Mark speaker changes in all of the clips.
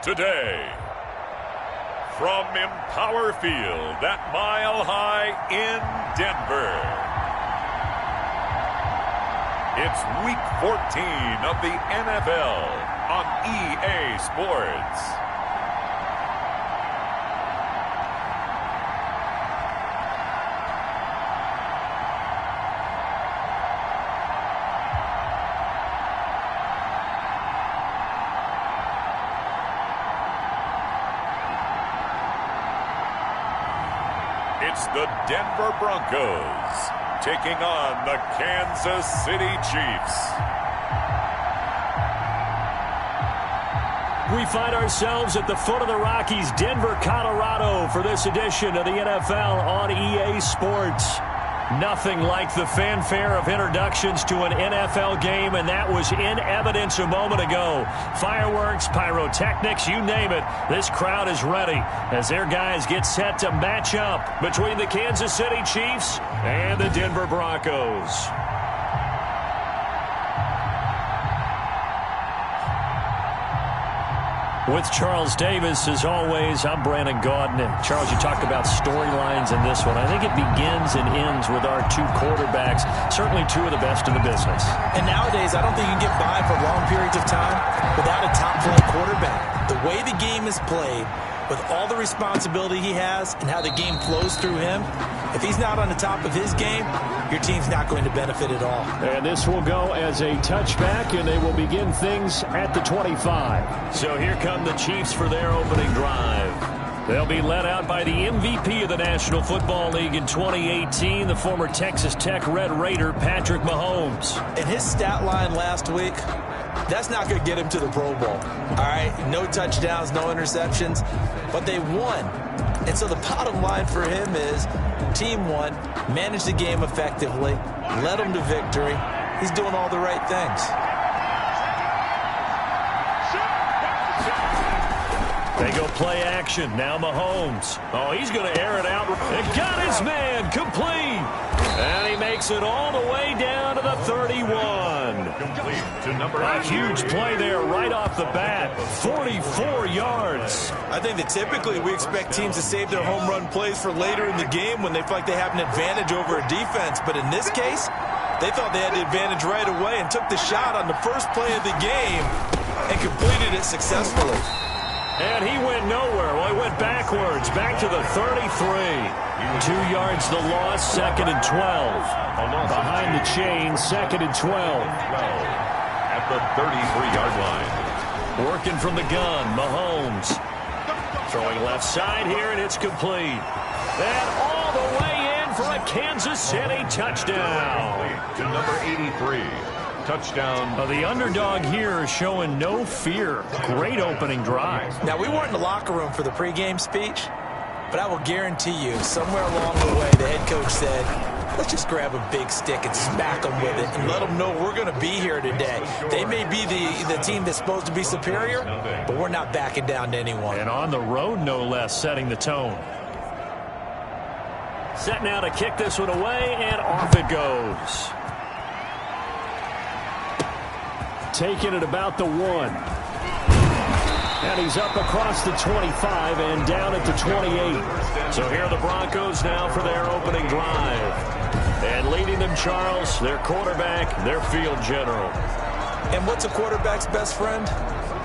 Speaker 1: today. From Empower Field at Mile High in Denver, it's Week 14 of the NFL on EA Sports. It's the Denver Broncos taking on the Kansas City Chiefs.
Speaker 2: We find ourselves at the foot of the Rockies, Denver, Colorado, for this edition of the NFL on EA Sports. Nothing like the fanfare of introductions to an NFL game, and that was in evidence a moment ago. Fireworks, pyrotechnics, you name it. This crowd is ready as their guys get set to match up between the Kansas City Chiefs and the Denver Broncos. With Charles Davis, as always, I'm Brandon Gaudin. And Charles, you talked about storylines in this one. I think it begins and ends with our two quarterbacks, certainly two of the best in the business.
Speaker 3: And nowadays, I don't think you can get by for long periods of time without a top-flight quarterback. The way the game is played, with all the responsibility he has and how the game flows through him, if he's not on the top of his game, your team's not going to benefit at all.
Speaker 2: And this will go as a touchback, and they will begin things at the 25. So here come the Chiefs for their opening drive. They'll be led out by the MVP of the National Football League in 2018, the former Texas Tech Red Raider, Patrick Mahomes.
Speaker 3: And his stat line last week, that's not going to get him to the Pro Bowl. All right, no touchdowns, no interceptions, but they won. And so the bottom line for him is team won, managed the game effectively, led them to victory. He's doing all the right things.
Speaker 2: They go play action. Now Mahomes. Oh, he's going to air it out. It got his man complete. And he makes it all the way down to the 31. A huge play there right off the bat. 44 yards.
Speaker 3: I think that typically we expect teams to save their home run plays for later in the game when they feel like they have an advantage over a defense. But in this case, they thought they had the advantage right away and took the shot on the first play of the game and completed it successfully.
Speaker 2: And he went nowhere. Well, he went backwards, back to the 33. 2 yards the loss, 2nd and 12. Behind the chain, 2nd and 12.
Speaker 1: At the 33-yard line.
Speaker 2: Working from the gun, Mahomes. Throwing left side here, and it's complete. And all the way in for a Kansas City touchdown.
Speaker 1: To number 83. Touchdown.
Speaker 2: The underdog here is showing no fear. Great opening drive.
Speaker 3: Now, we weren't in the locker room for the pregame speech, but I will guarantee you, somewhere along the way, the head coach said, let's just grab a big stick and smack them with it and let them know we're going to be here today. They may be the team that's supposed to be superior, but we're not backing down to anyone.
Speaker 2: And on the road, no less, setting the tone. Set now to kick this one away, and off it goes. Taking it about the 1. And he's up across the 25 and down at the 28. So here are the Broncos now for their opening drive. And leading them, Charles, their quarterback, their field general.
Speaker 3: And what's a quarterback's best friend?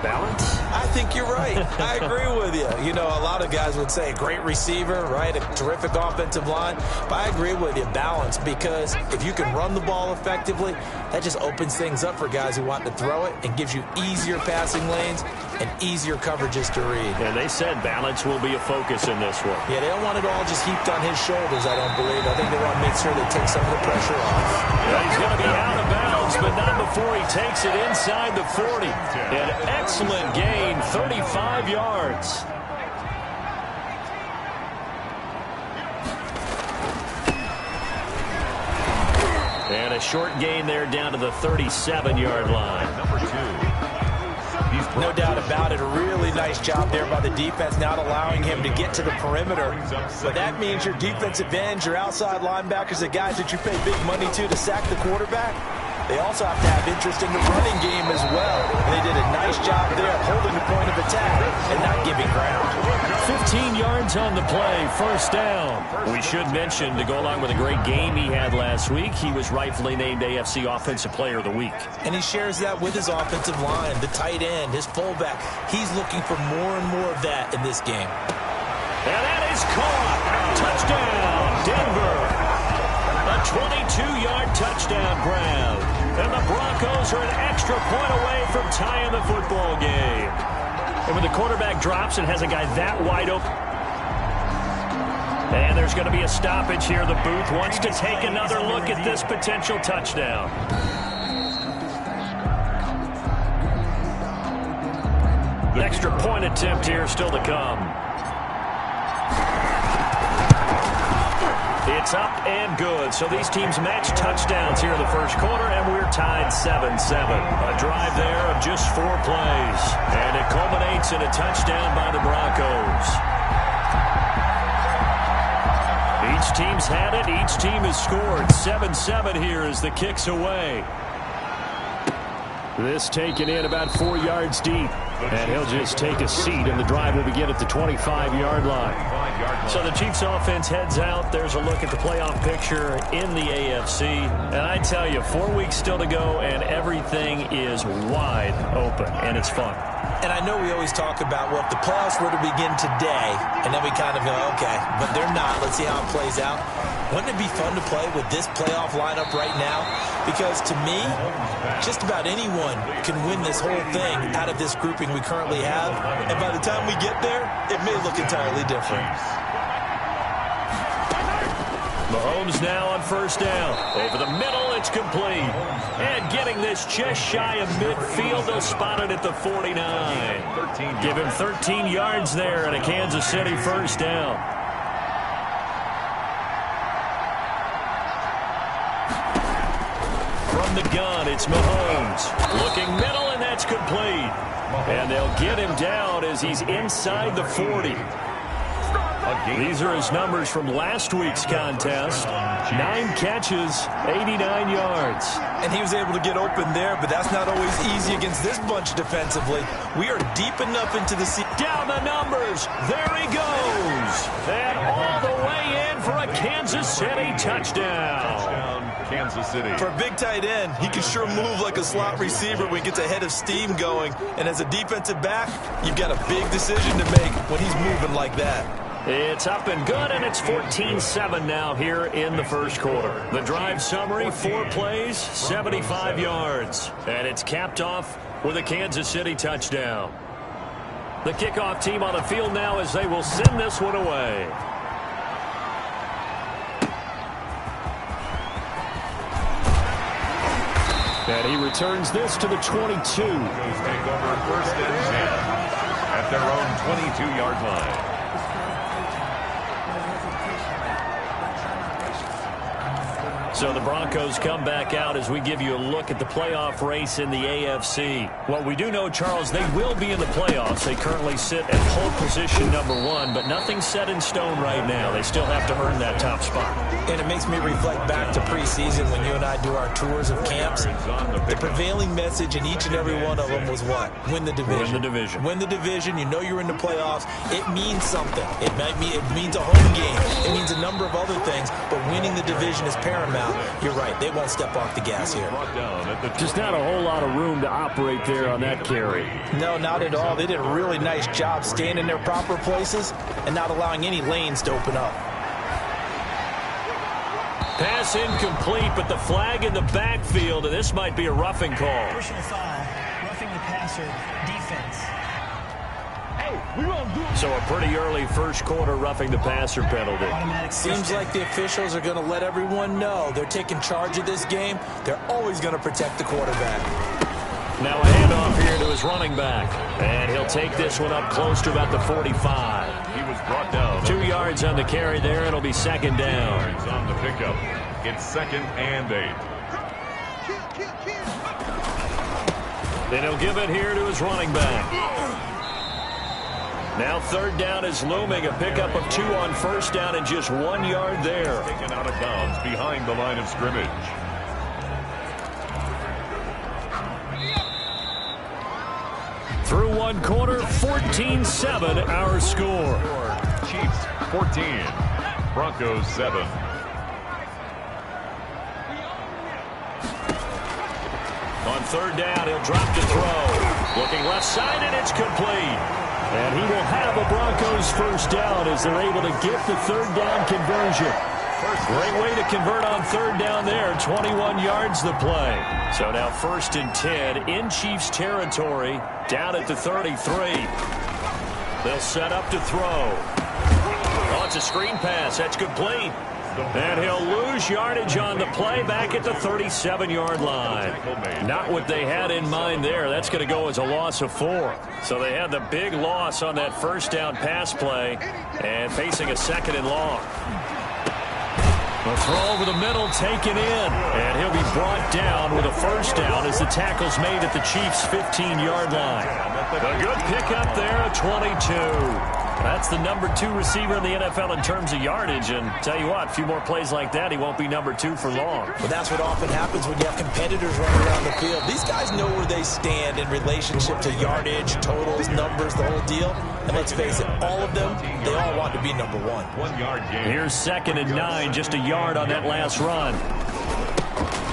Speaker 2: Balance?
Speaker 3: I think you're right. I agree with you. You know, a lot of guys would say great receiver, right? A terrific offensive line. But I agree with you, balance, because if you can run the ball effectively, that just opens things up for guys who want to throw it and gives you easier passing lanes and easier coverages to read.
Speaker 2: And they said balance will be a focus in this one.
Speaker 3: Yeah, they don't want it all just heaped on his shoulders, I don't believe. I think they want to make sure they take some of the pressure off.
Speaker 2: Yeah, he's going to be out of bounds, but not before he takes it inside the 40. An excellent gain, 35 yards. And a short gain there down to the 37-yard line.
Speaker 1: Number 2.
Speaker 3: No doubt about it. A really nice job there by the defense, not allowing him to get to the perimeter. But that means your defensive ends, your outside linebackers, the guys that you pay big money to sack the quarterback, they also have to have interest in the running game as well. And they did a nice job there holding the point of attack and not giving ground.
Speaker 2: 15 yards on the play, first down. We should mention, to go along with a great game he had last week, he was rightfully named AFC Offensive Player of the Week.
Speaker 3: And he shares that with his offensive line, the tight end, his fullback. He's looking for more and more of that in this game.
Speaker 2: And that is caught. Touchdown, Denver. A 22-yard touchdown grab. And the Broncos are an extra point away from tying the football game. And when the quarterback drops and has a guy that wide open. And there's going to be a stoppage here. The booth wants to take another look at this potential touchdown. The extra point attempt here still to come. It's up and good. So these teams match touchdowns here in the first quarter, and we're tied 7-7. A drive there of just 4 plays. And it culminates in a touchdown by the Broncos. Each team's had it. Each team has scored. 7-7 here as the kick's away. This taken in about 4 yards deep. And he'll just take a seat, and the drive will begin at the 25-yard line. So the Chiefs offense heads out. There's a look at the playoff picture in the AFC. And I tell you, 4 weeks still to go, and everything is wide open, and it's fun.
Speaker 3: And I know we always talk about, well, if the playoffs were to begin today, and then we kind of go, okay, but they're not. Let's see how it plays out. Wouldn't it be fun to play with this playoff lineup right now? Because to me, just about anyone can win this whole thing out of this grouping we currently have. And by the time we get there, it may look entirely different.
Speaker 2: Mahomes now on first down. Over the middle, it's complete. And getting this just shy of midfield, they'll spot it at the 49. Give him 13 yards there and a Kansas City first down. From the gun, it's Mahomes. Looking middle, and that's complete. And they'll get him down as he's inside the 40. These are his numbers from last week's contest. 9 catches, 89 yards.
Speaker 3: And he was able to get open there, but that's not always easy against this bunch defensively. We are deep enough into the season.
Speaker 2: Down the numbers. There he goes. And all the way in for a Kansas City touchdown.
Speaker 1: Kansas City.
Speaker 3: For a big tight end, he can sure move like a slot receiver when he gets a head of steam going. And as a defensive back, you've got a big decision to make when he's moving like that.
Speaker 2: It's up and good, and it's 14-7 now here in the first quarter. The drive summary, 4 plays, 75 yards. And it's capped off with a Kansas City touchdown. The kickoff team on the field now as they will send this one away. And he returns this to the 22.
Speaker 1: Take over first and 10 at their own 22-yard line.
Speaker 2: So the Broncos come back out as we give you a look at the playoff race in the AFC. What we do know, Charles, they will be in the playoffs. They currently sit at pole position #1, but nothing's set in stone right now. They still have to earn that top spot.
Speaker 3: And it makes me reflect back to preseason when you and I do our tours of camps. The prevailing message in each and every one of them was what? Win the division.
Speaker 2: Win the division.
Speaker 3: Win the division. You know you're in the playoffs. It means something. It means a home game. It means a number of other things, but winning the division is paramount. You're right. They won't step off the gas here.
Speaker 2: Just not a whole lot of room to operate there on that carry.
Speaker 3: No, not at all. They did a really nice job staying in their proper places and not allowing any lanes to open up.
Speaker 2: Pass incomplete, but the flag in the backfield, and this might be a roughing call.
Speaker 4: Personal foul, roughing the passer, defense.
Speaker 2: So a pretty early first quarter roughing the passer penalty.
Speaker 3: Seems like the officials are going to let everyone know they're taking charge of this game. They're always going to protect the quarterback.
Speaker 2: Now a handoff here to his running back. And he'll take this one up close to about the 45.
Speaker 1: He was brought down.
Speaker 2: 2 yards on the carry there. It'll be second down.
Speaker 1: On the pickup. It's 2nd and 8.
Speaker 2: Then he'll give it here to his running back. Now third down is looming. A pickup of 2 on first down and just 1 yard there.
Speaker 1: Taken out of bounds behind the line of scrimmage.
Speaker 2: one quarter, 14-7 our score.
Speaker 1: Chiefs 14, Broncos 7.
Speaker 2: On third down, he'll drop to throw. Looking left side, and it's complete. And he will have a Broncos first down as they're able to get the third down conversion. Great way to convert on third down there. 21 yards the play. So now 1st and 10 in Chiefs territory, down at the 33. They'll set up to throw. Oh, it's a screen pass. That's complete. And he'll lose yardage on the play back at the 37-yard line. Not what they had in mind there. That's going to go as a loss of 4. So they had the big loss on that first down pass play and facing a 2nd and long. The throw over the middle taken in. And he'll be brought down with a first down as the tackle's made at the Chiefs' 15-yard line. A good pickup there at 22. That's the number 2 receiver in the NFL in terms of yardage. And tell you what, a few more plays like that, he won't be number 2 for long.
Speaker 3: But that's what often happens when you have competitors running around the field. These guys know where they stand in relationship to yardage, totals, numbers, the whole deal. And let's face it, all of them, they all want to be number 1.
Speaker 1: 1 yard gain.
Speaker 2: Here's 2nd and 9, just a yard on that last run.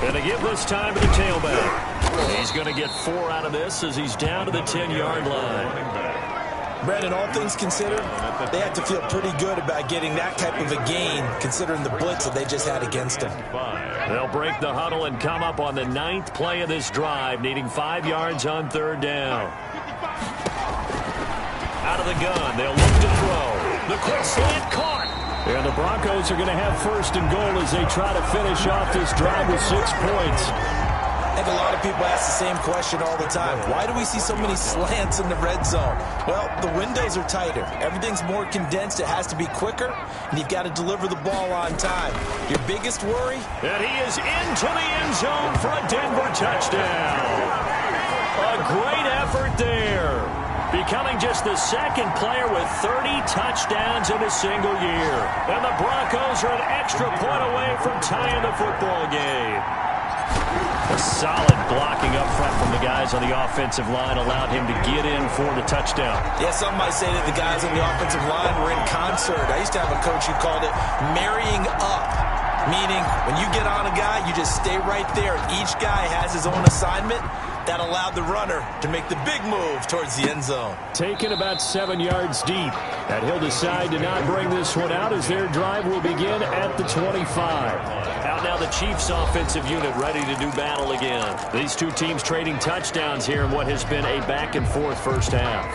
Speaker 2: And to give this time to the tailback. He's going to get 4 out of this as he's down to the 10-yard line.
Speaker 3: Brandon, all things considered, they have to feel pretty good about getting that type of a gain considering the blitz that they just had against them.
Speaker 2: They'll break the huddle and come up on the 9th play of this drive, needing 5 yards on third down. Out of the gun, they'll look to throw. The quick slant caught. And the Broncos are going to have 1st and goal as they try to finish off this drive with 6 points.
Speaker 3: I think a lot of people ask the same question all the time. Why do we see so many slants in the red zone? Well, the windows are tighter. Everything's more condensed. It has to be quicker, and you've got to deliver the ball on time. Your biggest worry?
Speaker 2: And he is into the end zone for a Denver touchdown. A great effort there. Becoming just the 2nd player with 30 touchdowns in a single year. And the Broncos are an extra point away from tying the football game. A solid blocking up front from the guys on the offensive line allowed him to get in for the touchdown.
Speaker 3: Yeah, some might say that the guys on the offensive line were in concert. I used to have a coach who called it marrying up, meaning when you get on a guy, you just stay right there. Each guy has his own assignment. That allowed the runner to make the big move towards the end zone.
Speaker 2: Taken about 7 yards deep. And he'll decide to not bring this one out as their drive will begin at the 25. Out now the Chiefs offensive unit ready to do battle again. These two teams trading touchdowns here in what has been a back-and-forth first half.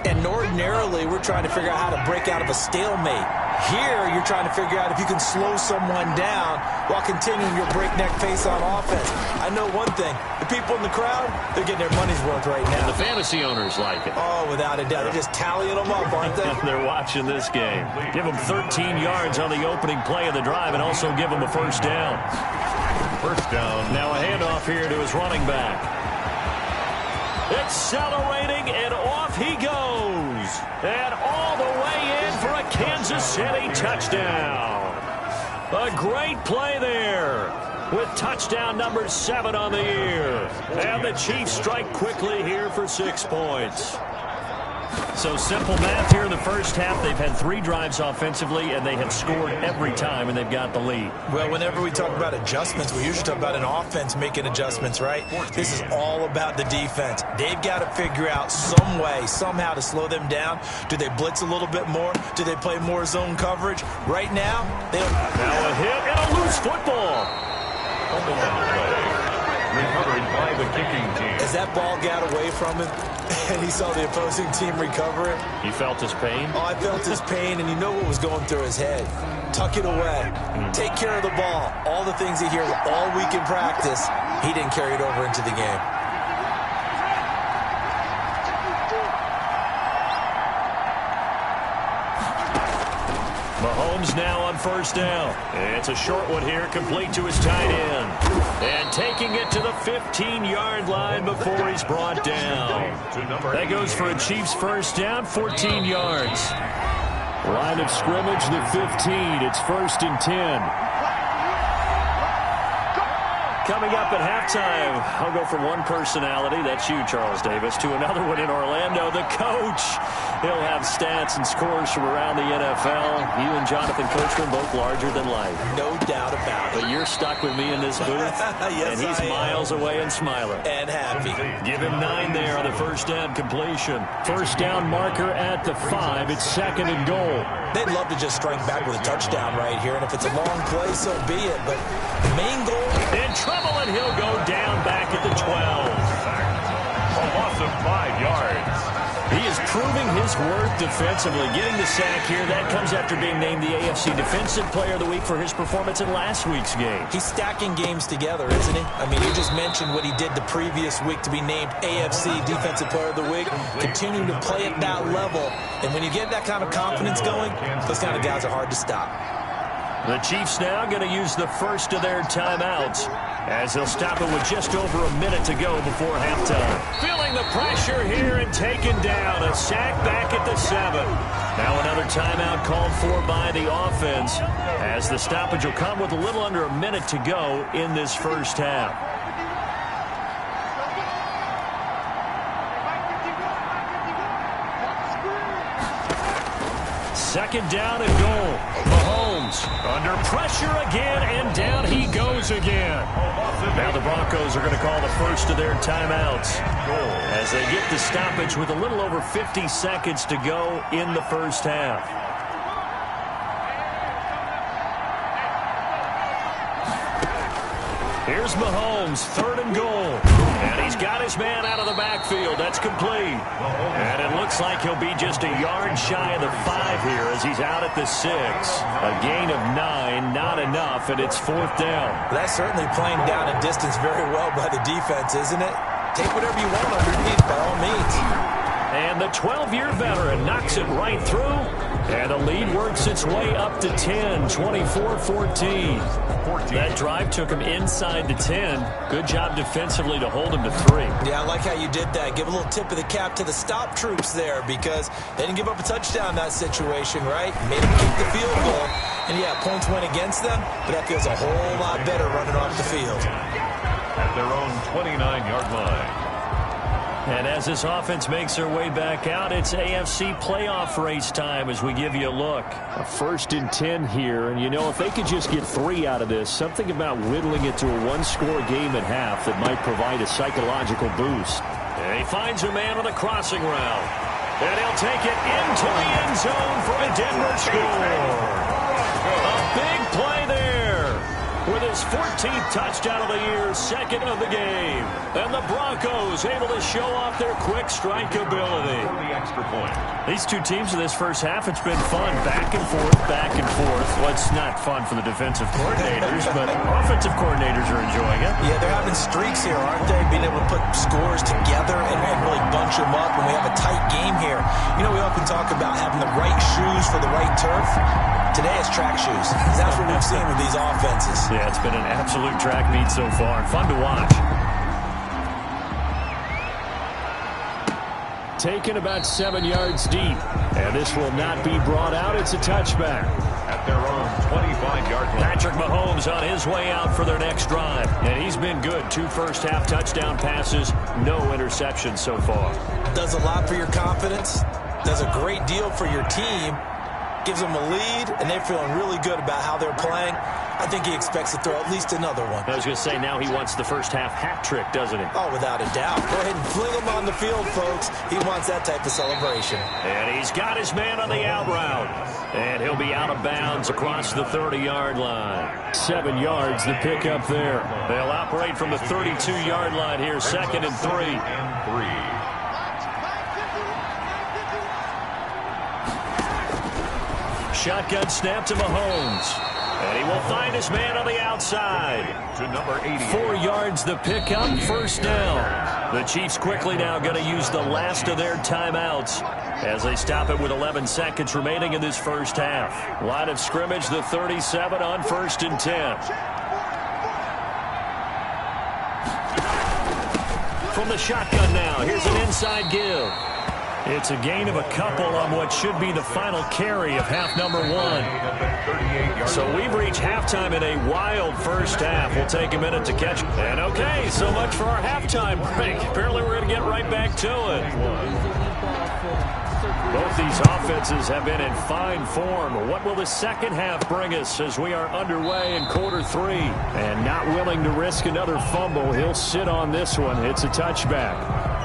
Speaker 3: And ordinarily, we're trying to figure out how to break out of a stalemate. Here, you're trying to figure out if you can slow someone down while continuing your breakneck pace on offense. I know one thing. The people in the crowd, they're getting their money's worth right now.
Speaker 2: And the fantasy owners like it.
Speaker 3: Oh, without a doubt. They're just tallying them up, aren't they?
Speaker 2: They're watching this game. Give them 13 yards on the opening play of the drive and also give them a first down.
Speaker 1: First down.
Speaker 2: Now a handoff here to his running back. Accelerating, and off he goes. And all the way in for a Kansas City touchdown. A great play there with touchdown number 7 on the year. And the Chiefs strike quickly here for 6 points. So simple math here in the first half. They've had 3 drives offensively, and they have scored every time, and they've got the lead.
Speaker 3: Well, whenever we talk about adjustments, we usually talk about an offense making adjustments, right? This is all about the defense. They've got to figure out some way, somehow to slow them down. Do they blitz a little bit more? Do they play more zone coverage? Right now, they don't.
Speaker 2: Now a hit and a loose football.
Speaker 1: Recovered by the kicking team.
Speaker 3: As that ball got away from him, and he saw the opposing team recover it.
Speaker 2: He felt his pain?
Speaker 3: Oh, I felt his pain, and you know what was going through his head. Tuck it away. Take care of the ball. All the things he hears all week in practice, he didn't carry it over into the game.
Speaker 2: Mahomes now on first down. It's a short one here, complete to his tight end. And taking it to the 15-yard line before he's brought down. That goes for a Chiefs first down, 14 yards. Line of scrimmage, the 15. It's 1st and 10. Coming up at halftime, I'll go from one personality, that's you, Charles Davis, to another one in Orlando, the coach. He'll have stats and scores from around the NFL. You and Jonathan Coachman both larger than life.
Speaker 3: No doubt about it.
Speaker 2: But you're stuck with me in this booth,
Speaker 3: yes,
Speaker 2: and he's miles away and smiling.
Speaker 3: And happy.
Speaker 2: Give him 9 there on the first down completion. First down marker at the 5. It's 2nd and goal.
Speaker 3: They'd love to just strike back with a touchdown right here, and if it's a long play, so be it. But the main goal...
Speaker 2: In trouble, and he'll go down back at the 12.
Speaker 1: A loss of 5 yards.
Speaker 2: He is proving his worth defensively. Getting the sack here, that comes after being named the AFC Defensive Player of the Week for his performance in last week's game.
Speaker 3: He's stacking games together, isn't he? I mean, you just mentioned what he did the previous week to be named AFC Defensive Player of the Week, continuing to play at that level. And when you get that kind of confidence going, those kind of guys are hard to stop.
Speaker 2: The Chiefs now going to use the first of their timeouts as they'll stop it with just over a minute to go before halftime. Feeling the pressure here and taken down. A sack back at the 7. Now another timeout called for by the offense as the stoppage will come with a little under a minute to go in this first half. Second down and goal. Mahomes under pressure again, and down he goes again. Now the Broncos are going to call the first of their timeouts as they get the stoppage with a little over 50 seconds to go in the first half. Here's Mahomes, 3rd and goal. And he's got his man out of the backfield. That's complete. And it looks like he'll be just a yard shy of the 5 here as he's out at the 6. A gain of 9, not enough, and it's 4th down.
Speaker 3: That's certainly playing down a distance very well by the defense, isn't it? Take whatever you want underneath, by all means.
Speaker 2: And the 12-year veteran knocks it right through. And the lead works its way up to 10, 24-14. That drive took him inside the 10. Good job defensively to hold him to 3.
Speaker 3: Yeah, I like how you did that. Give a little tip of the cap to the stop troops there because they didn't give up a touchdown in that situation, right? Made them keep the field goal. And, yeah, points went against them, but that feels a whole lot better running off the field.
Speaker 1: At their own 29-yard line.
Speaker 2: And as this offense makes their way back out, it's AFC playoff race time as we give you a look. A 1st and 10 here, and you know, if they could just get 3 out of this, something about whittling it to a 1-score game at half that might provide a psychological boost. And he finds a man on the crossing route. And he'll take it into the end zone for a Denver score. A big play there. With his 14th touchdown of the year, 2nd of the game. And the Broncos able to show off their quick strike ability.
Speaker 1: The extra point.
Speaker 2: These two teams in this first half, it's been fun. Back and forth, back and forth. Well, it's not fun for the defensive coordinators, but offensive coordinators are enjoying it.
Speaker 3: Yeah, they're having streaks here, aren't they? Being able to put scores together and really bunch them up when we have a tight game here. You know, we often talk about having the right shoes for the right turf. Today it's track shoes. That's what we've seen with these offenses.
Speaker 2: Yeah, it's been an absolute track meet so far. Fun to watch. Taken about 7 yards deep. And this will not be brought out. It's a touchback.
Speaker 1: At their own 25-yard line.
Speaker 2: Patrick Mahomes on his way out for their next drive. And he's been good. 2 first-half touchdown passes. No interceptions so far.
Speaker 3: Does a lot for your confidence. Does a great deal for your team. Gives them a lead, and they're feeling really good about how they're playing. I think he expects to throw at least another one.
Speaker 2: I was going to say, now he wants the first-half hat trick, doesn't he?
Speaker 3: Oh, without a doubt. Go ahead and fling him on the field, folks. He wants that type of celebration.
Speaker 2: And he's got his man on the out route. And he'll be out of bounds across the 30-yard line. 7 yards, the pickup there. They'll operate from the 32-yard line here, 2nd and 3. Shotgun snap to Mahomes. And he will find his man on the outside.
Speaker 1: To number 80.
Speaker 2: 4 yards the pickup, first down. The Chiefs quickly now going to use the last of their timeouts as they stop it with 11 seconds remaining in this first half. Line of scrimmage, the 37 on 1st and 10. From the shotgun now, here's an inside give. It's a gain of a couple on what should be the final carry of half number 1. So we've reached halftime in a wild first half. We'll take a minute to catch. And okay, so much for our halftime break. Apparently we're going to get right back to it. Both these offenses have been in fine form. What will the second half bring us as we are underway in quarter 3? And not willing to risk another fumble, he'll sit on this one. It's a touchback.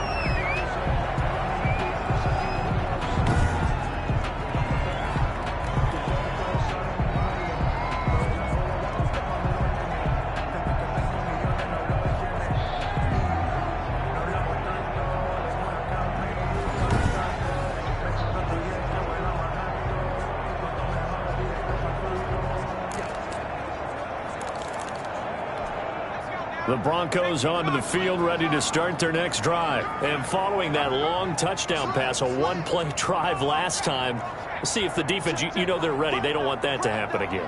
Speaker 2: The Broncos onto the field, ready to start their next drive. And following that long touchdown pass, a one-play drive last time, let's see if the defense, you know they're ready. They don't want that to happen again.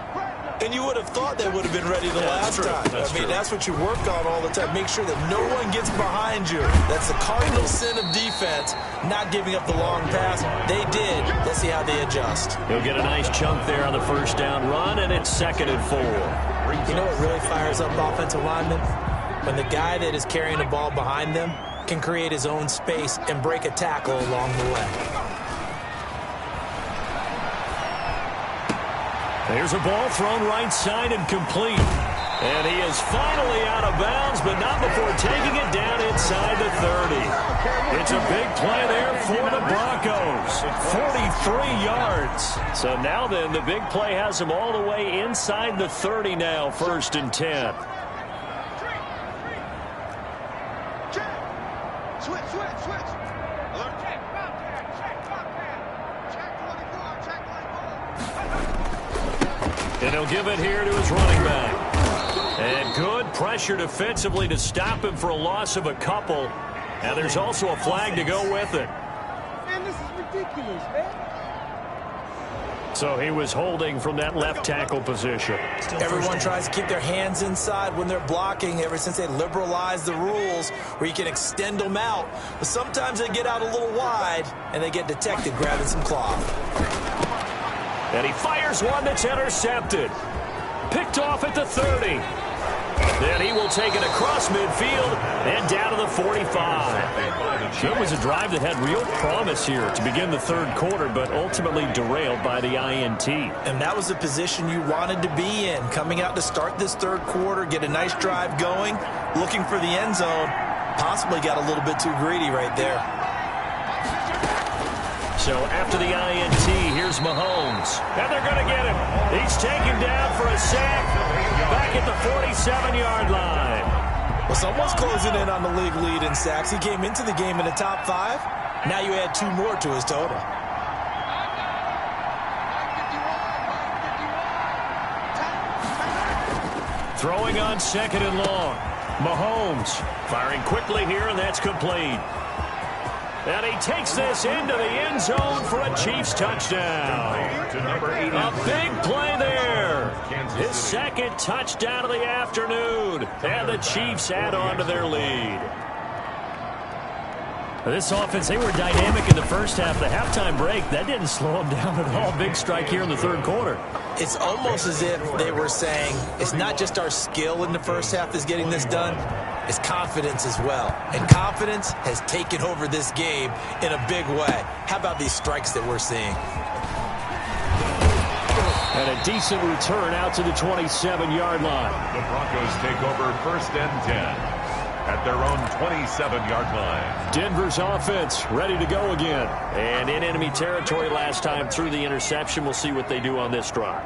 Speaker 3: And you would have thought they would have been ready the last time. That's what you work on all the time. Make sure that no one gets behind you. That's the cardinal sin of defense, not giving up the long pass. They did. Let's see how they adjust.
Speaker 2: He'll get a nice chunk there on the first down run, and it's 2nd and 4.
Speaker 3: You know what really fires up offensive linemen? When the guy that is carrying the ball behind them can create his own space and break a tackle along the way.
Speaker 2: There's a ball thrown right side and complete. And he is finally out of bounds, but not before taking it down inside the 30. It's a big play there for the Broncos. 43 yards. So now then, the big play has him all the way inside the 30 now, 1st and 10. And he'll give it here to his running back. And good pressure defensively to stop him for a loss of a couple. And there's also a flag to go with it.
Speaker 5: Man, this is ridiculous, man.
Speaker 2: So he was holding from that left tackle position.
Speaker 3: Everyone tries to keep their hands inside when they're blocking ever since they liberalized the rules where you can extend them out. But sometimes they get out a little wide and they get detected grabbing some cloth.
Speaker 2: And he fires one that's intercepted. Picked off at the 30. Then he will take it across midfield and down to the 45. It was a drive that had real promise here to begin the 3rd quarter, but ultimately derailed by the INT.
Speaker 3: And that was the position you wanted to be in, coming out to start this 3rd quarter, get a nice drive going, looking for the end zone. Possibly got a little bit too greedy right there.
Speaker 2: So after the INT, here's Mahomes. And they're going to get him. He's taken down for a sack back at the 47-yard line.
Speaker 3: Well, someone's closing in on the league lead in sacks. He came into the game in the top 5. Now you add 2 more to his total.
Speaker 2: Throwing on 2nd and long. Mahomes firing quickly here, and that's complete. And he takes this into the end zone for a Chiefs touchdown. A big play there. His 2nd touchdown of the afternoon. And the Chiefs add on to their lead. This offense, they were dynamic in the first half. The halftime break, that didn't slow them down at all. Big strike here in the 3rd quarter.
Speaker 3: It's almost as if they were saying, it's not just our skill in the first half that's getting this done. It's confidence as well. And confidence has taken over this game in a big way. How about these strikes that we're seeing?
Speaker 2: And a decent return out to the 27-yard line.
Speaker 1: The Broncos take over 1st and 10 at their own 27-yard line.
Speaker 2: Denver's offense ready to go again. And in enemy territory last time through the interception. We'll see what they do on this drive.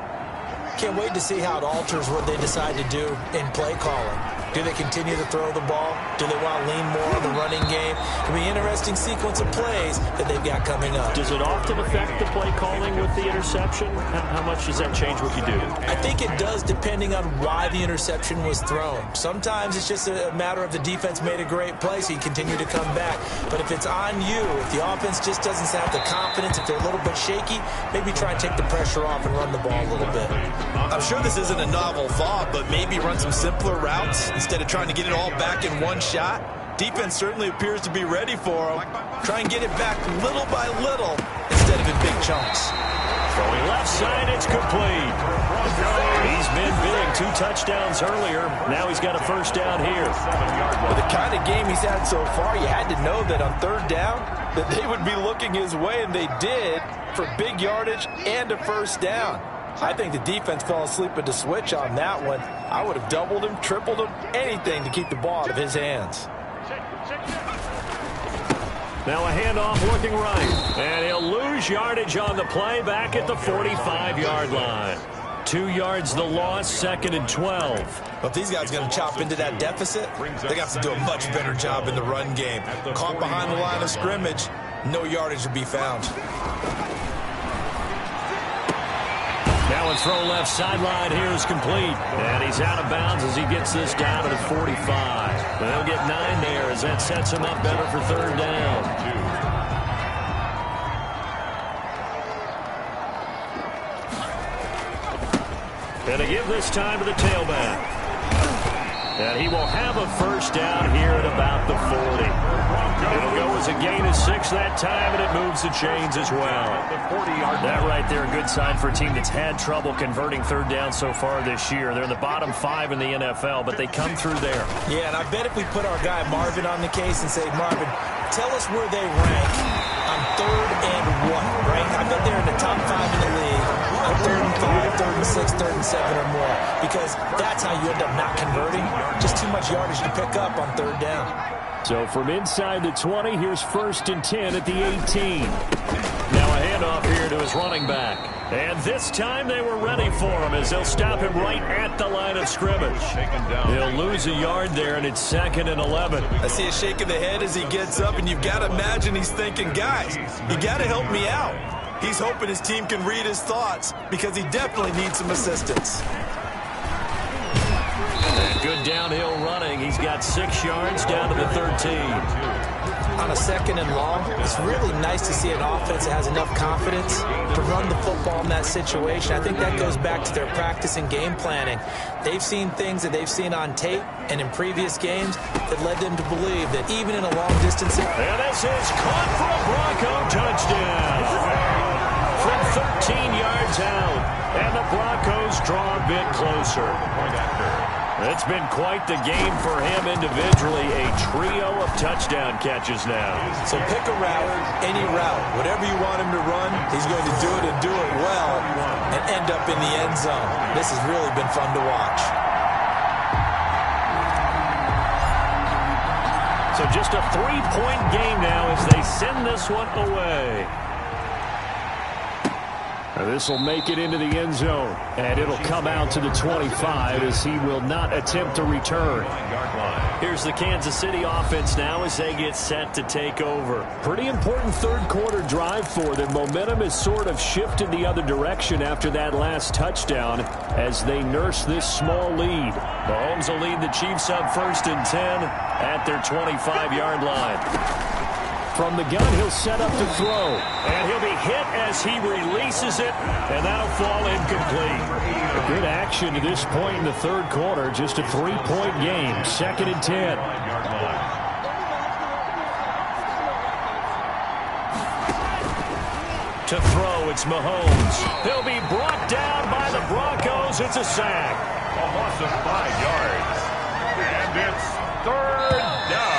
Speaker 3: Can't wait to see how it alters what they decide to do in play calling. Do they continue to throw the ball? Do they want to lean more on the running game? It'll be an interesting sequence of plays that they've got coming up.
Speaker 2: Does it often affect the play calling with the interception? How much does that change what you do?
Speaker 3: I think it does, depending on why the interception was thrown. Sometimes it's just a matter of the defense made a great play, so you continue to come back. But if it's on you, if the offense just doesn't have the confidence, if they're a little bit shaky, maybe try and take the pressure off and run the ball a little bit. I'm sure this isn't a novel thought, but maybe run some simpler routes instead of trying to get it all back in one shot. Defense certainly appears to be ready for him. Try and get it back little by little instead of in big chunks.
Speaker 2: Throwing left side, it's complete. He's been big, 2 touchdowns earlier. Now he's got a first down here.
Speaker 3: With the kind of game he's had so far, you had to know that on third down that they would be looking his way, and they did, for big yardage and a first down. I think the defense fell asleep at the switch on that one. I would have doubled him, tripled him, anything to keep the ball out of his hands.
Speaker 2: Now a handoff looking right. And he'll lose yardage on the play back at the 45-yard line. 2 yards the loss, 2nd and 12.
Speaker 3: Well, if these guys are going to chop into that deficit, they got to do a much better job in the run game. Caught behind the line of scrimmage, no yardage to be found.
Speaker 2: Now a throw left sideline here is complete. And he's out of bounds as he gets this down to the 45. They'll get 9 there as that sets him up better for third down. And to give this time to the tailback. And he will have a first down here at about the 40. It'll go as a gain of 6 that time, and it moves the chains as well.
Speaker 6: That right there, a good sign for a team that's had trouble converting third down so far this year. They're in the bottom 5 in the NFL, but they come through there.
Speaker 3: Yeah, and I bet if we put our guy Marvin on the case and say, Marvin, tell us where they rank on 3rd and what, right? I bet they're in the top 5 in the league on 3rd and 5, 3rd and 6, 3rd and 7 or more, because that's how you end up not converting. Just too much yardage to pick up on third down.
Speaker 2: So from inside the 20, here's 1st and 10 at the 18. Now a handoff here to his running back. And this time they were ready for him as they'll stop him right at the line of scrimmage. He'll lose a yard there, and it's 2nd and 11.
Speaker 3: I see a shake of the head as he gets up, and you've got to imagine he's thinking, guys, you got to help me out. He's hoping his team can read his thoughts because he definitely needs some assistance.
Speaker 2: And good downhill running. He's got 6 yards down to the 13.
Speaker 3: On a 2nd and long, it's really nice to see an offense that has enough confidence to run the football in that situation. I think that goes back to their practice and game planning. They've seen things that they've seen on tape and in previous games that led them to believe that even in a long distance...
Speaker 2: And this is caught for a Bronco touchdown. From 13 yards out. And the Broncos draw a bit closer. It's been quite the game for him individually. A trio of touchdown catches now.
Speaker 3: So pick a route, any route. Whatever you want him to run, he's going to do it and do it well and end up in the end zone. This has really been fun to watch.
Speaker 2: So just a 3-point game now as they send this one away. This will make it into the end zone, and it'll come out to the 25 as he will not attempt to return. Here's the Kansas City offense now as they get set to take over. Pretty important third-quarter drive for them. Momentum has sort of shifted the other direction after that last touchdown as they nurse this small lead. Mahomes will lead the Chiefs up 1st and 10 at their 25-yard line. From the gun, he'll set up to throw. And he'll be hit as he releases it, and that'll fall incomplete. Good action to this point in the third quarter. Just a 3-point game. 2nd and 10. To throw, it's Mahomes. He'll be brought down by the Broncos. It's a sack.
Speaker 1: A loss of 5 yards. And it's 3rd down.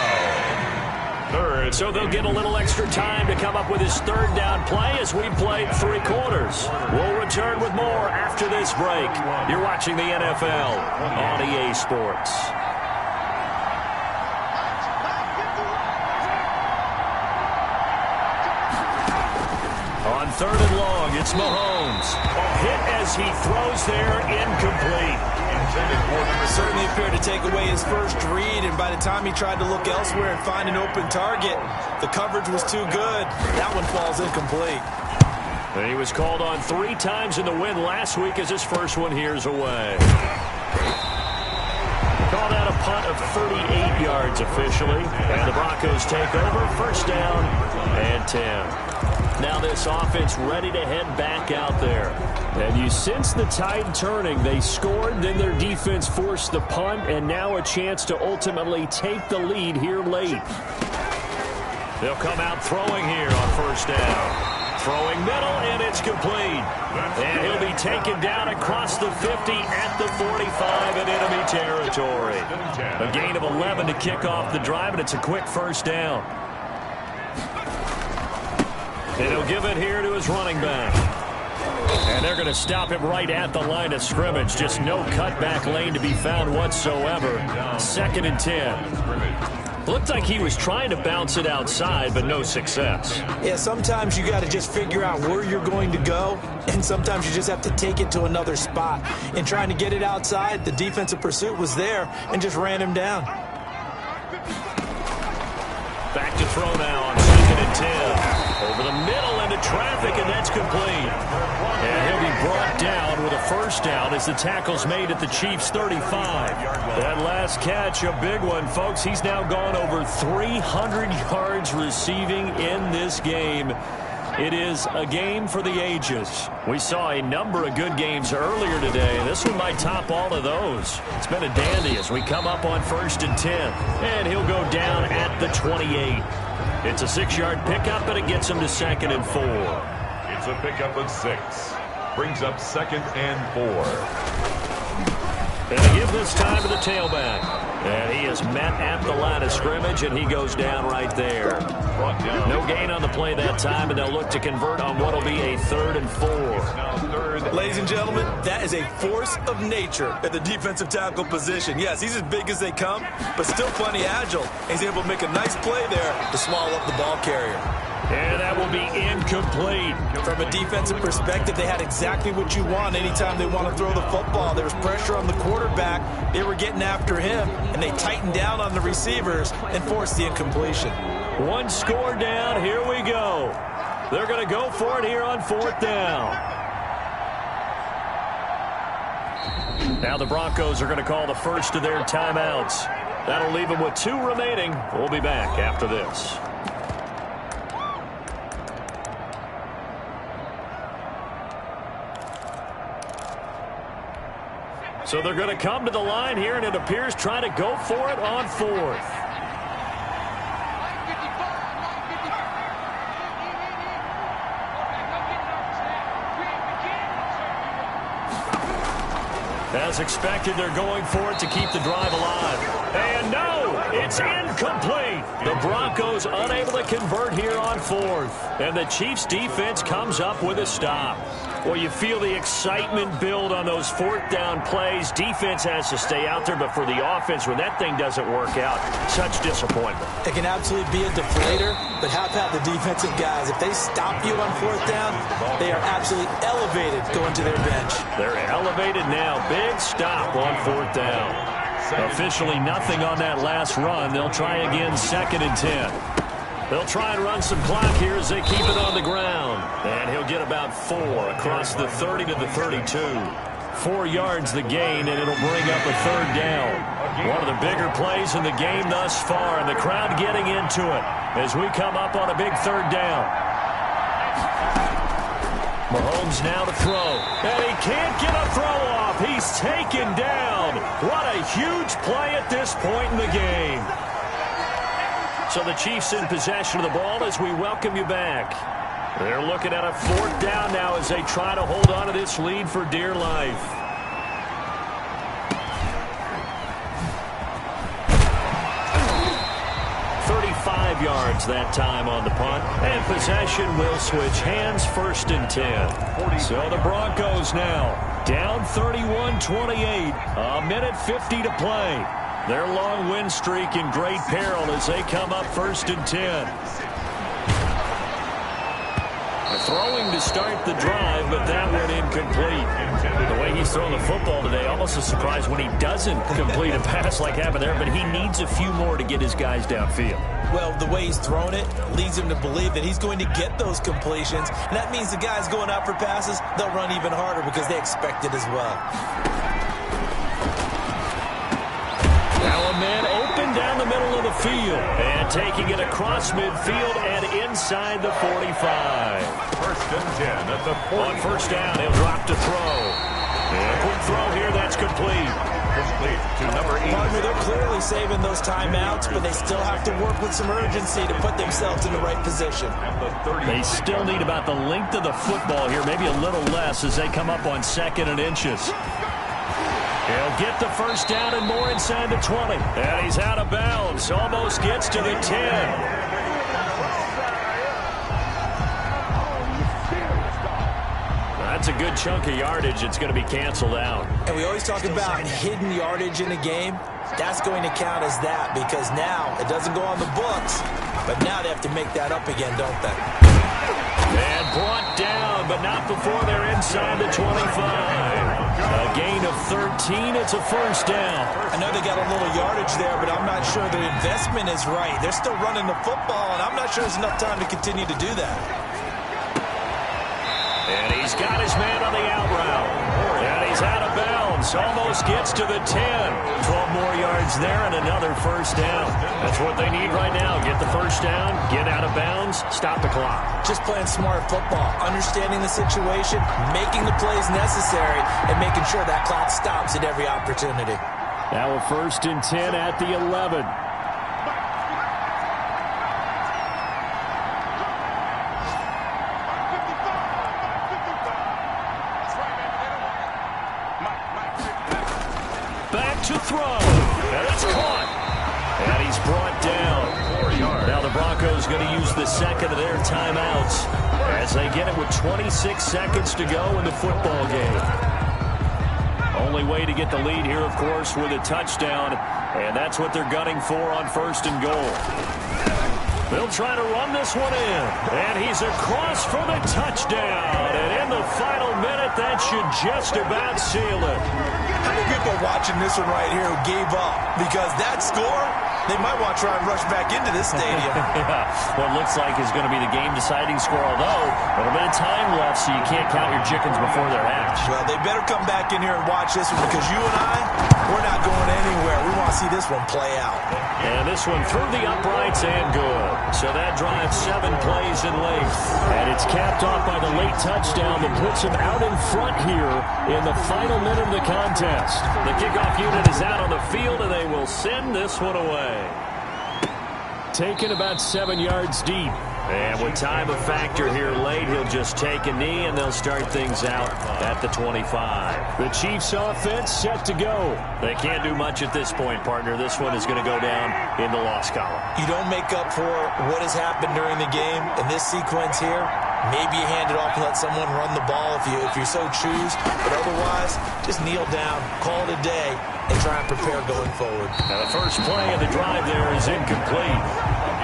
Speaker 2: So they'll get a little extra time to come up with his 3rd down play as we played 3 quarters. We'll return with more after this break. You're watching the NFL on EA Sports. On 3rd and long, it's Mahomes. Hit as he throws there, incomplete.
Speaker 3: Certainly appeared to take away his first read, and by the time he tried to look elsewhere and find an open target, the coverage was too good. That one falls incomplete.
Speaker 2: And he was called on 3 times in the win last week as his first one here's away.
Speaker 6: call that a punt of 38 yards officially. And the Broncos take over, first down and 10. Now this offense ready to head back out there. And you sense the tide turning. They scored, then their defense forced the punt, and now a chance to ultimately take the lead here late. They'll come out throwing here on first down. Throwing middle, and it's complete. And he'll be taken down across the 50 at the 45 in enemy territory. A gain of 11 to kick off the drive, and it's a quick first down. And he'll give it here to his running back. And they're going to stop him right at the line of scrimmage. Just no cutback lane to be found whatsoever. 2nd and 10. Looked like he was trying to bounce it outside, but no success.
Speaker 3: Yeah, sometimes you got to just figure out where you're going to go, and sometimes you just have to take it to another spot. In trying to get it outside, the defensive pursuit was there and just ran him down.
Speaker 6: Back to throw now on 2nd and 10. Over the middle into traffic, and that's complete. And he'll be brought down with a first down as the tackle's made at the Chiefs' 35. That last catch, a big one, folks. He's now gone over 300 yards receiving in this game. It is a game for the ages. We saw a number of good games earlier today. This one might top all of those. It's been a dandy as we come up on 1st and 10. And he'll go down at the 28. It's a 6-yard pickup, and it gets him to 2nd and 4.
Speaker 1: It's a pickup of 6. Brings up 2nd and 4.
Speaker 6: And they give this time to the tailback. And he is met at the line of scrimmage, and he goes down right there. No gain on the play that time, and they'll look to convert on what will be a 3rd and 4.
Speaker 3: Ladies and gentlemen, that is a force of nature at the defensive tackle position. Yes, he's as big as they come, but still plenty agile. He's able to make a nice play there to swallow up the ball carrier.
Speaker 6: And that will be incomplete.
Speaker 3: From a defensive perspective, they had exactly what you want anytime they want to throw the football. There was pressure on the quarterback. They were getting after him, and they tightened down on the receivers and forced the incompletion.
Speaker 6: One score down. Here we go. They're going to go for it here on 4th down. Now the Broncos are going to call the first of their timeouts. That'll leave them with 2 remaining. We'll be back after this. So they're going to come to the line here, and it appears trying to go for it on 4th. As expected, they're going for it to keep the drive alive. And no, it's incomplete. The Broncos unable to convert here on 4th. And the Chiefs defense comes up with a stop. Well, you feel the excitement build on those 4th down plays. Defense has to stay out there, but for the offense, when that thing doesn't work out, such disappointment.
Speaker 3: It can absolutely be a deflator, but how about the defensive guys? If they stop you on 4th down, they are absolutely elevated going to their bench.
Speaker 6: They're elevated now. Big stop on 4th down. Officially nothing on that last run. They'll try again 2nd and 10. They'll try and run some clock here as they keep it on the ground. And he'll get about 4 across the 30 to the 32. 4 yards the gain, and it'll bring up a 3rd down. One of the bigger plays in the game thus far, and the crowd getting into it as we come up on a big 3rd down. Mahomes now to throw, and he can't get a throw off. He's taken down. What a huge play at this point in the game. So the Chiefs in possession of the ball as we welcome you back. They're looking at a 4th down now as they try to hold on to this lead for dear life. Yards that time on the punt, and possession will switch hands. 1st and 10. So the Broncos now down 31-28, a minute 50 to play. Their long win streak in great peril as they come up 1st and 10. Throwing to start the drive, but that went incomplete. The way he's throwing the football today, almost a surprise when he doesn't complete a pass like happened there, but he needs a few more to get his guys downfield.
Speaker 3: Well, the way he's thrown it leads him to believe that he's going to get those completions, and that means the guys going out for passes, they'll run even harder because they expect it as well.
Speaker 2: Now a man open down the middle of the field. And taking it across midfield and inside the 45.
Speaker 1: First and 10 at the 40.
Speaker 2: On first down, he'll drop to throw. And quick throw here, that's complete.
Speaker 1: Complete to number 8.
Speaker 3: Partner, they're clearly saving those timeouts, but they still have to work with some urgency to put themselves in the right position.
Speaker 2: They still need about the length of the football here, maybe a little less as they come up on 2nd and inches. He'll get the first down and more inside the 20. And he's out of bounds, almost gets to the 10. That's a good chunk of yardage. It's going to be canceled out.
Speaker 3: And we always talk about hidden yardage in a game. That's going to count as that because now it doesn't go on the books, but now they have to make that up again, don't they?
Speaker 2: And brought down, but not before they're inside the 25. A gain of 13. It's a first down.
Speaker 3: I know they got a little yardage there, but I'm not sure the investment is right. They're still running the football, and I'm not sure there's enough time to continue to do that.
Speaker 2: And he's got his man on the out route. And he's out of bounds. Almost gets to the 10. 12 more yards there and another first down. That's what they need right now. Get the first down, get out of bounds, stop the clock.
Speaker 3: Just playing smart football, understanding the situation, making the plays necessary, and making sure that clock stops at every opportunity.
Speaker 2: Now a first and 10 at the 11. To throw, and it's caught, and he's brought down.
Speaker 1: 4 yards.
Speaker 2: Now the Broncos going to use the second of their timeouts as they get it with 26 seconds to go in the football game. Only way to get the lead here, of course, with a touchdown, and that's what they're gunning for on first and goal. They'll try to run this one in, and he's across for the touchdown, and in the final minute, that should just about seal it.
Speaker 3: How many people are watching this one right here who gave up? Because that score, they might want to try and rush back into this stadium.
Speaker 2: Yeah, what looks like is going to be the game-deciding score, although a little bit of time left, so you can't count your chickens before they're hatched.
Speaker 3: Well, they better come back in here and watch this one because you and I, we're not going anywhere. We want to see this one play out.
Speaker 2: And this one through the uprights and good. So that drives 7 plays in length. And it's capped off by the late touchdown that puts him out in front here in the final minute of the contest. The kickoff unit is out on the field, and they will send this one away. Taken about 7 yards deep. And with time a factor here late, he'll just take a knee, and they'll start things out at the 25. The Chiefs offense set to go. They can't do much at this point, partner. This one is going to go down in the loss column.
Speaker 3: You don't make up for what has happened during the game in this sequence here. Maybe you hand it off and let someone run the ball if you so choose. But otherwise, just kneel down, call it a day, and try and prepare going forward.
Speaker 2: Now the first play of the drive there is incomplete.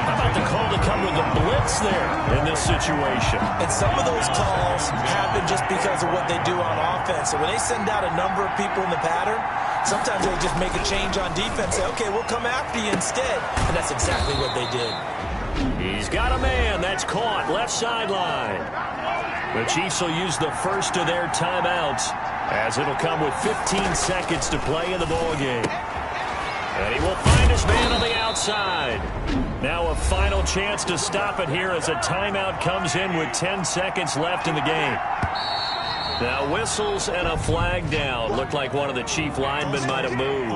Speaker 2: How about the call to come with the blitz there in this situation?
Speaker 3: And some of those calls happen just because of what they do on offense. So when they send out a number of people in the pattern, sometimes they just make a change on defense. Say, okay, we'll come after you instead. And that's exactly what they did.
Speaker 2: He's got a man. That's caught. Left sideline. The Chiefs will use the first of their timeouts as it'll come with 15 seconds to play in the ballgame. And he will find his man on the outside. Now a final chance to stop it here as a timeout comes in with 10 seconds left in the game. Now whistles and a flag down. Looked like one of the Chief linemen might have moved.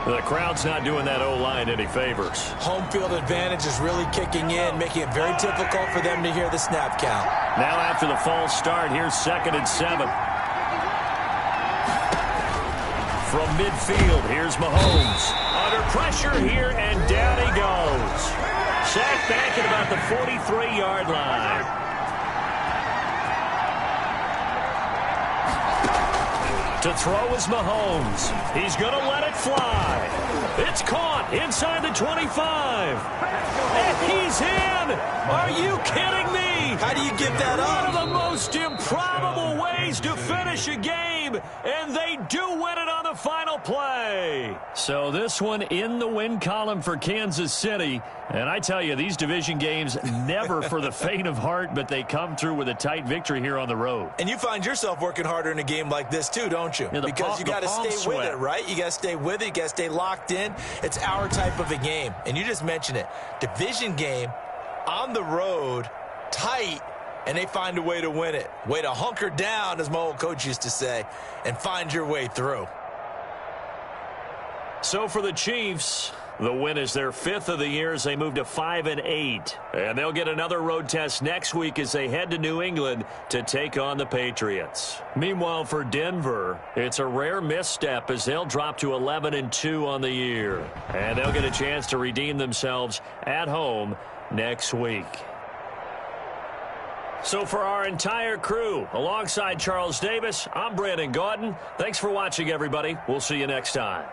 Speaker 2: The crowd's not doing that O-line any favors.
Speaker 3: Home field advantage is really kicking in, making it very difficult for them to hear the snap count.
Speaker 2: Now after the false start, here's 2nd and 7. From midfield, here's Mahomes. Under pressure here, and down he goes. Sacked back at about the 43-yard line. To throw is Mahomes. He's going to let it fly. It's caught inside the 25. And he's in. Are you kidding me?
Speaker 3: How do you give that up?
Speaker 2: One of the most improbable ways to finish a game, and they do win it on the final play. So this one in the win column for Kansas City. And I tell you, these division games never for the faint of heart, but they come through with a tight victory here on the road.
Speaker 3: And you find yourself working harder in a game like this too, don't you?
Speaker 2: Yeah,
Speaker 3: because you got to stay with it, right? You got to stay with it. You got to stay locked in. It's our type of a game. And you just mentioned it. Division game on the road, tight, and they find a way to win it. Way to hunker down, as my old coach used to say, and find your way through.
Speaker 2: So for the Chiefs, the win is their 5th of the year as they move to 5-8. And they'll get another road test next week as they head to New England to take on the Patriots. Meanwhile, for Denver, it's a rare misstep as they'll drop to 11-2 on the year. And they'll get a chance to redeem themselves at home next week. So for our entire crew, alongside Charles Davis, I'm Brandon Gaudin. Thanks for watching, everybody. We'll see you next time.